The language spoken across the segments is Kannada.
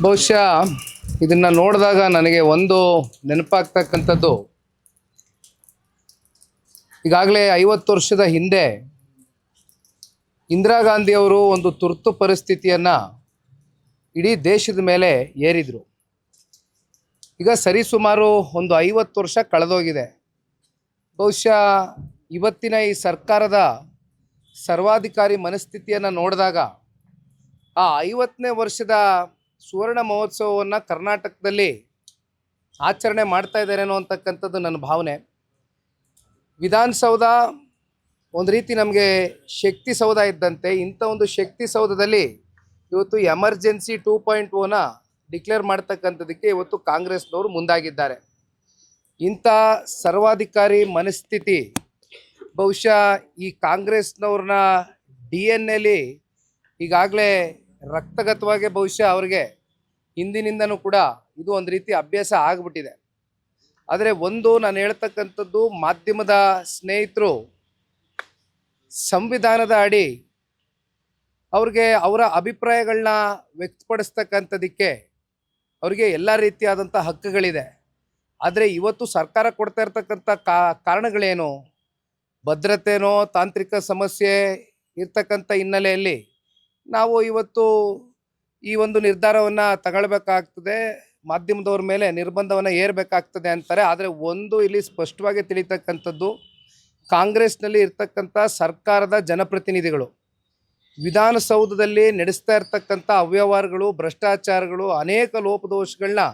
ಬಹುಶಃ ಇದನ್ನ ನೋಡಿದಾಗ ನನಗೆ ಒಂದು ನೆನಪಾಗ್ತಕ್ಕಂಥದ್ದು, ಈಗಾಗಲೇ 50 ವರ್ಷದ ಹಿಂದೆ ಇಂದಿರಾ ಗಾಂಧಿಯವರು ಒಂದು ತುರ್ತು ಪರಿಸ್ಥಿತಿಯನ್ನು ಇಡೀ ದೇಶದ ಮೇಲೆ ಏರಿದರು. ಈಗ ಸರಿಸುಮಾರು ಒಂದು 50 ವರ್ಷ ಕಳೆದೋಗಿದೆ. ಬಹುಶಃ ಇವತ್ತಿನ ಈ ಸರ್ಕಾರದ ಸರ್ವಾಧಿಕಾರಿ ಮನಸ್ಥಿತಿಯನ್ನು ನೋಡಿದಾಗ ಆ 50ನೇ ವರ್ಷದ ಸುವರ್ಣ ಮಹೋತ್ಸವವನ್ನು ಕರ್ನಾಟಕದಲ್ಲಿ ಆಚರಣೆ ಮಾಡ್ತಾ ಇದ್ದಾರೇನೋ ಅಂತಕ್ಕಂಥದ್ದು ನನ್ನ ಭಾವನೆ. ವಿಧಾನಸೌಧ ಒಂದು ರೀತಿ ನಮಗೆ ಶಕ್ತಿ ಸೌಧ ಇದ್ದಂತೆ. ಇಂಥ ಒಂದು ಶಕ್ತಿ ಸೌಧದಲ್ಲಿ ಇವತ್ತು ಎಮರ್ಜೆನ್ಸಿ 2.0ನ ಡಿಕ್ಲೇರ್ ಮಾಡ್ತಕ್ಕಂಥದ್ದಕ್ಕೆ ಇವತ್ತು ಕಾಂಗ್ರೆಸ್ನವರು ಮುಂದಾಗಿದ್ದಾರೆ. ಇಂಥ ಸರ್ವಾಧಿಕಾರಿ ಮನಸ್ಥಿತಿ ಬಹುಶಃ ಈ ಕಾಂಗ್ರೆಸ್ನವ್ರನ್ನ DNA ಈಗಾಗಲೇ ರಕ್ತಗತವಾಗಿ ಬಹುಶಃ ಅವ್ರಿಗೆ ಹಿಂದಿನಿಂದನೂ ಕೂಡ ಇದು ಒಂದು ರೀತಿ ಅಭ್ಯಾಸ ಆಗಿಬಿಟ್ಟಿದೆ. ಆದರೆ ಒಂದು ನಾನು ಹೇಳ್ತಕ್ಕಂಥದ್ದು, ಮಾಧ್ಯಮದ ಸ್ನೇಹಿತರು ಸಂವಿಧಾನದ ಅಡಿ ಅವ್ರಿಗೆ ಅವರ ಅಭಿಪ್ರಾಯಗಳನ್ನ ವ್ಯಕ್ತಪಡಿಸ್ತಕ್ಕಂಥದ್ದಕ್ಕೆ ಅವರಿಗೆ ಎಲ್ಲ ರೀತಿಯಾದಂಥ ಹಕ್ಕುಗಳಿದೆ. ಆದರೆ ಇವತ್ತು ಸರ್ಕಾರ ಕೊಡ್ತಾ ಇರ್ತಕ್ಕಂಥ ಕಾರಣಗಳೇನು, ಭದ್ರತೆನೋ ತಾಂತ್ರಿಕ ಸಮಸ್ಯೆ ಇರ್ತಕ್ಕಂಥ ಹಿನ್ನೆಲೆಯಲ್ಲಿ ನಾವು ಇವತ್ತು ಈ ಒಂದು ನಿರ್ಧಾರವನ್ನು ತಗೊಳ್ಬೇಕಾಗ್ತದೆ, ಮಾಧ್ಯಮದವ್ರ ಮೇಲೆ ನಿರ್ಬಂಧವನ್ನು ಏರಬೇಕಾಗ್ತದೆ ಅಂತಾರೆ. ಆದರೆ ಒಂದು ಇಲ್ಲಿ ಸ್ಪಷ್ಟವಾಗಿ ತಿಳಿತಕ್ಕಂಥದ್ದು, ಕಾಂಗ್ರೆಸ್ನಲ್ಲಿ ಇರ್ತಕ್ಕಂಥ ಸರ್ಕಾರದ ಜನಪ್ರತಿನಿಧಿಗಳು ವಿಧಾನಸೌಧದಲ್ಲಿ ನಡೆಸ್ತಾ ಇರ್ತಕ್ಕಂಥ ಅವ್ಯವಹಾರಗಳು, ಭ್ರಷ್ಟಾಚಾರಗಳು, ಅನೇಕ ಲೋಪದೋಷಗಳನ್ನ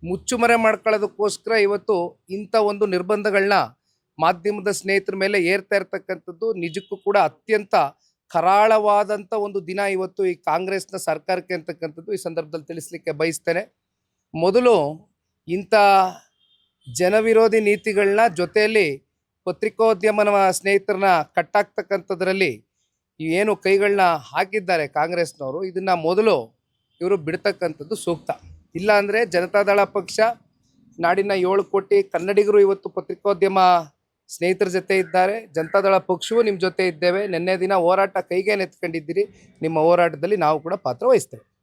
ಮುಚ್ಚುಮರೆ ಮಾಡ್ಕೊಳ್ಳೋದಕ್ಕೋಸ್ಕರ ಇವತ್ತು ಇಂಥ ಒಂದು ನಿರ್ಬಂಧಗಳನ್ನ ಮಾಧ್ಯಮದ ಸ್ನೇಹಿತರ ಮೇಲೆ ಏರ್ತಾ ಇರ್ತಕ್ಕಂಥದ್ದು ನಿಜಕ್ಕೂ ಕೂಡ ಅತ್ಯಂತ ಕರಾಳವಾದಂಥ ಒಂದು ದಿನ ಇವತ್ತು ಈ ಕಾಂಗ್ರೆಸ್ನ ಸರ್ಕಾರಕ್ಕೆ ಅಂತಕ್ಕಂಥದ್ದು ಈ ಸಂದರ್ಭದಲ್ಲಿ ತಿಳಿಸ್ಲಿಕ್ಕೆ ಬಯಸ್ತೇನೆ. ಮೊದಲು ಇಂಥ ಜನವಿರೋಧಿ ನೀತಿಗಳನ್ನ ಜೊತೆಯಲ್ಲಿ ಪತ್ರಿಕೋದ್ಯಮನ ಸ್ನೇಹಿತರನ್ನ ಕಟ್ಟಾಕ್ತಕ್ಕಂಥದ್ರಲ್ಲಿ ಏನು ಕೈಗಳನ್ನ ಹಾಕಿದ್ದಾರೆ ಕಾಂಗ್ರೆಸ್ನವರು, ಇದನ್ನು ಮೊದಲು ಇವರು ಬಿಡ್ತಕ್ಕಂಥದ್ದು ಸೂಕ್ತ. ಇಲ್ಲಾಂದರೆ ಜನತಾದಳ ಪಕ್ಷ ನಾಡಿನ 7 ಕೋಟಿ ಕನ್ನಡಿಗರು ಇವತ್ತು ಪತ್ರಿಕೋದ್ಯಮ ಸ್ನೇಹಿತರ ಜೊತೆ ಇದ್ದಾರೆ. ಜನತಾದಳ ಪಕ್ಷವೂ ನಿಮ್ಮ ಜೊತೆ ಇದ್ದೇವೆ. ನಿನ್ನೆ ದಿನ ಹೋರಾಟ ಕೈಗೆ ಎತ್ಕೊಂಡಿದ್ದೀರಿ. ನಿಮ್ಮ ಹೋರಾಟದಲ್ಲಿ ನಾವು ಕೂಡ ಪಾತ್ರ ವಹಿಸ್ತೇವೆ.